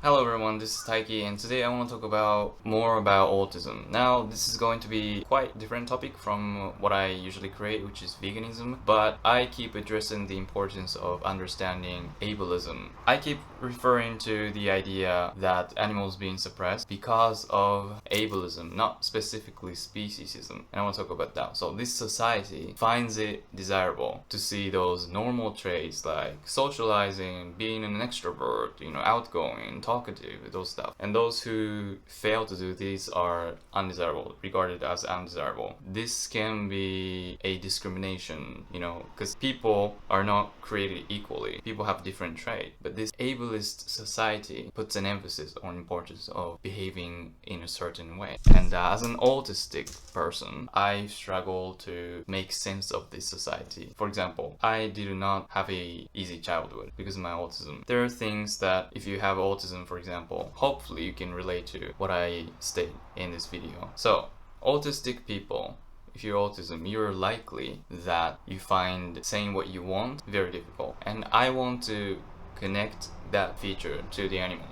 Hello everyone, this is Taiki and today I want to talk more about autism. Now this is going to be quite a different topic from what I usually create, which is veganism, but I keep addressing the importance of understanding ableism. I keep referring to the idea that animals being suppressed because of ableism, not specifically speciesism, and I want to talk about that. So this society finds it desirable to see those normal traits like socializing, being an extrovert, outgoing, talkative, those stuff. And those who fail to do these are undesirable, regarded as undesirable. This can be a discrimination, because people are not created equally. People have different traits. But this ableist society puts an emphasis on importance of behaving in a certain way. And as an autistic person, I struggle to make sense of this society. For example, I did not have a easy childhood because of my autism. There are things that if you have autism, for example, hopefully you can relate to what I state in this video. So, autistic people, if you're autism, you're likely that you find saying what you want very difficult. And I want to connect that feature to the animal.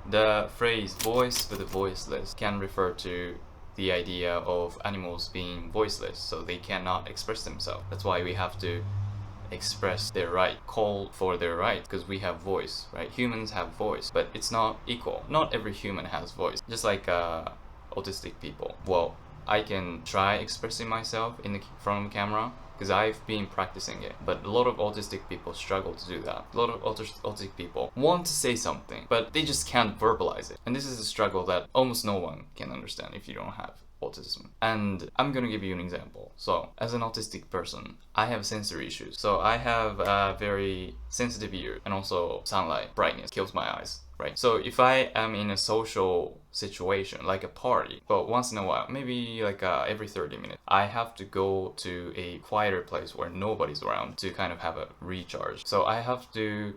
The phrase voice for the voiceless can refer to the idea of animals being voiceless, so they cannot express themselves. That's why we have to express their right, call for their right, because we have voice, right? Humans have voice, but it's not equal. Not every human has voice. Just like autistic people. Well, I can try expressing myself in front of the camera because I've been practicing it, but a lot of autistic people struggle to do that. A lot of autistic people want to say something, but they just can't verbalize it. And this is a struggle that almost no one can understand if you don't have autism. And I'm gonna give you an example. So, as an autistic person, I have sensory issues. So I have a very sensitive ear, and also sunlight brightness kills my eyes, right? So if I am in a social situation, like a party, but once in a while, maybe like every 30 minutes, I have to go to a quieter place where nobody's around to kind of have a recharge. So I have to,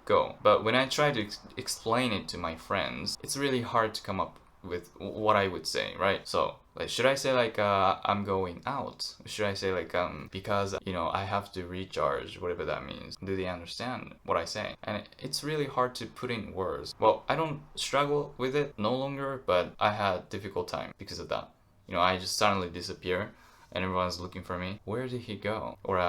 go. But when I try to explain it to my friends, it's really hard to come up with what I would say, right? So, should I say I'm going out? Should I say because I have to recharge, whatever that means? Do they understand what I say? And it's really hard to put in words. Well, I don't struggle with it no longer, but I had difficult time because of that. I just suddenly disappear and everyone's looking for me. Where did he go? Or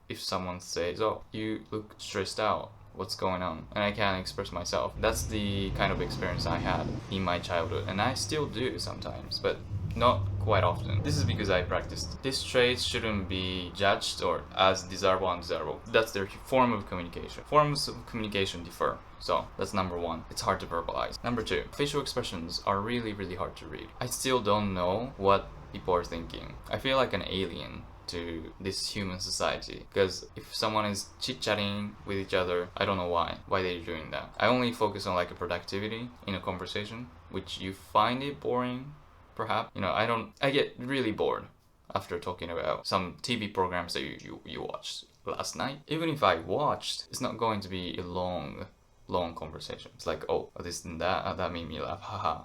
if someone says, "Oh, you look stressed out. What's going on?" and I can't express myself. That's the kind of experience I had in my childhood, and I still do sometimes, but not quite often. This is because I practiced. These traits shouldn't be judged or as desirable or undesirable. That's their form of communication. Forms of communication differ. So that's number one. It's hard to verbalize. Number two, facial expressions are really, really hard to read. I still don't know what people are thinking. I feel like an alien to this human society, because if someone is chit-chatting with each other, I don't know why they're doing that. I only focus on a productivity in a conversation, which you find it boring, perhaps. I get really bored after talking about some TV programs that you watched last night. Even if I watched, it's not going to be a long conversation. It's like, oh, this and that, that made me laugh, haha.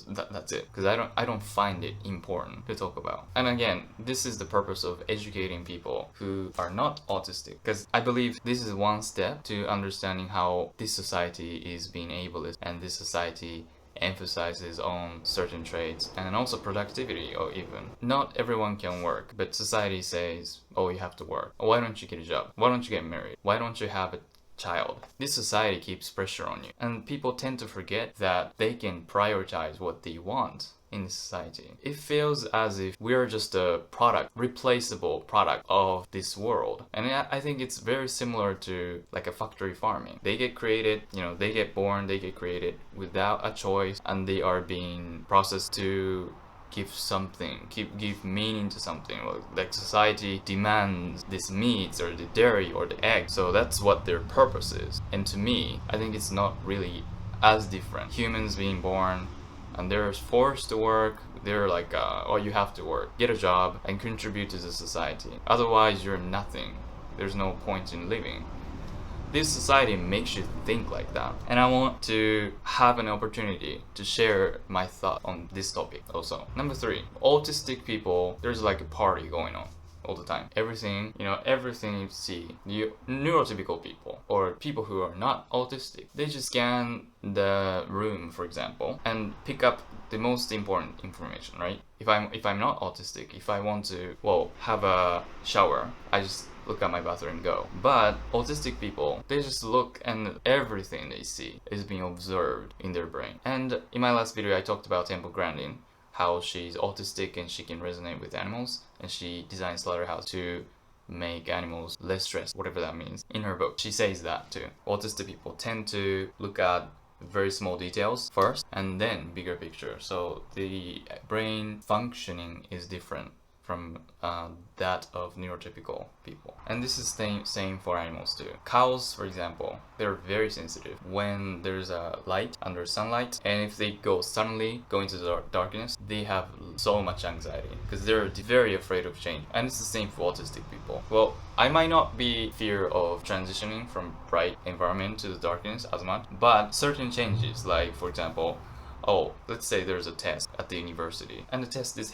That's it, because I don't find it important to talk about. And again, this is the purpose of educating people who are not autistic, because I believe this is one step to understanding how this society is being ableist, and this society emphasizes on certain traits and also productivity. Or even not everyone can work, but society says, oh, you have to work. Why don't you get a job? Why don't you get married? Why don't you have a child? This society keeps pressure on you, and people tend to forget that they can prioritize what they want in the society. It feels as if we are just a product, replaceable product of this world. And I think it's very similar to a factory farming. They get created, they get born, they get created without a choice, and they are being processed to give something, give meaning to something. Like society demands this meat or the dairy or the egg, so that's what their purpose is. And to me, I think it's not really as different. Humans being born and they're forced to work, they're oh, you have to work, get a job and contribute to the society, otherwise you're nothing, there's no point in living. This society makes you think like that, and I want to have an opportunity to share my thought on this topic also. Number three, autistic people, there's a party going on. all the time. Everything you see, neurotypical people or people who are not autistic, they just scan the room, for example, and pick up the most important information, right? If I'm not autistic, if I want to, have a shower, I just look at my bathroom and go. But autistic people, they just look and everything they see is being observed in their brain. And in my last video, I talked about Temple Grandin, how she's autistic and she can resonate with animals, and she designs slaughterhouse to make animals less stressed, whatever that means. In her book, she says that too. Autistic people tend to look at very small details first and then bigger picture. So the brain functioning is different from that of neurotypical people. And this is the same for animals too. Cows, for example, they're very sensitive when there's a light under sunlight, and if they suddenly go into the darkness, they have so much anxiety because they're very afraid of change. And it's the same for autistic people. Well, I might not be fear of transitioning from bright environment to the darkness as much, but certain changes, like for example, let's say there's a test at the university, and the test is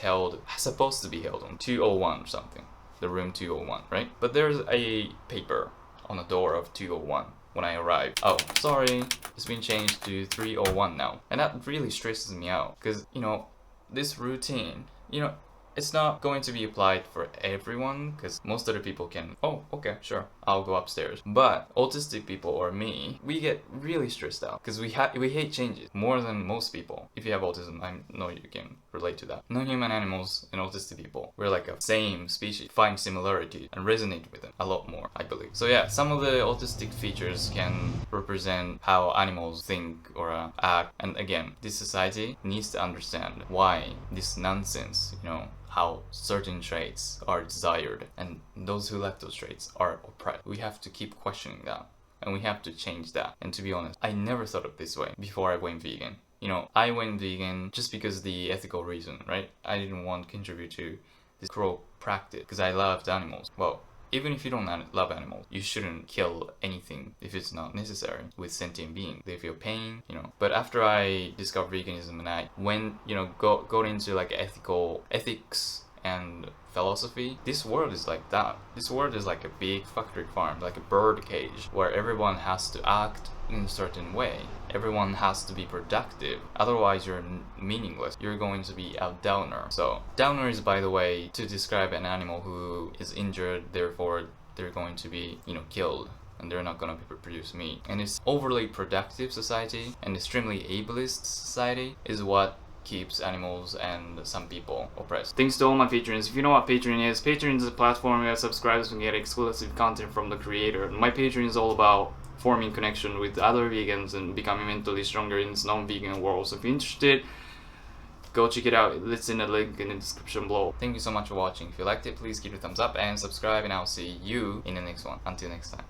supposed to be held on 201 or something, the room 201, right? But there's a paper on the door of 201 when I arrive. Sorry, it's been changed to 301 now. And that really stresses me out, because, this routine, it's not going to be applied for everyone, because most other people can, okay, sure, I'll go upstairs. But autistic people or me, we get really stressed out because we hate changes more than most people. If you have autism, I know you can relate to that. Non-human animals and autistic people, we're like a same species, find similarity and resonate with them a lot more, I believe. So yeah, some of the autistic features can represent how animals think or act. And again, this society needs to understand why this nonsense, how certain traits are desired and those who lack those traits are oppressed. We have to keep questioning that, and we have to change that. And to be honest, I never thought of this way before I went vegan. I went vegan just because the ethical reason, right? I didn't want to contribute to this cruel practice because I loved animals. Well, even if you don't love animals, you shouldn't kill anything if it's not necessary with sentient beings. They feel pain, But after I discovered veganism and I went, got into like ethics and philosophy, this world is like that. This world is like a big factory farm, like a bird cage, where everyone has to act in a certain way. Everyone has to be productive. Otherwise, you're meaningless. You're going to be a downer. So, downer is, by the way, to describe an animal who is injured, therefore they're going to be, killed, and they're not going to produce meat. And it's overly productive society and extremely ableist society is what keeps animals and some people oppressed. Thanks to all my patrons. If you know what Patreon is a platform where subscribers can get exclusive content from the creator. My Patreon is all about forming connection with other vegans and becoming mentally stronger in this non-vegan world. So if you're interested, go check it out. It's in the link in the description below. Thank you so much for watching. If you liked it, please give it a thumbs up and subscribe, and I'll see you in the next one. Until next time.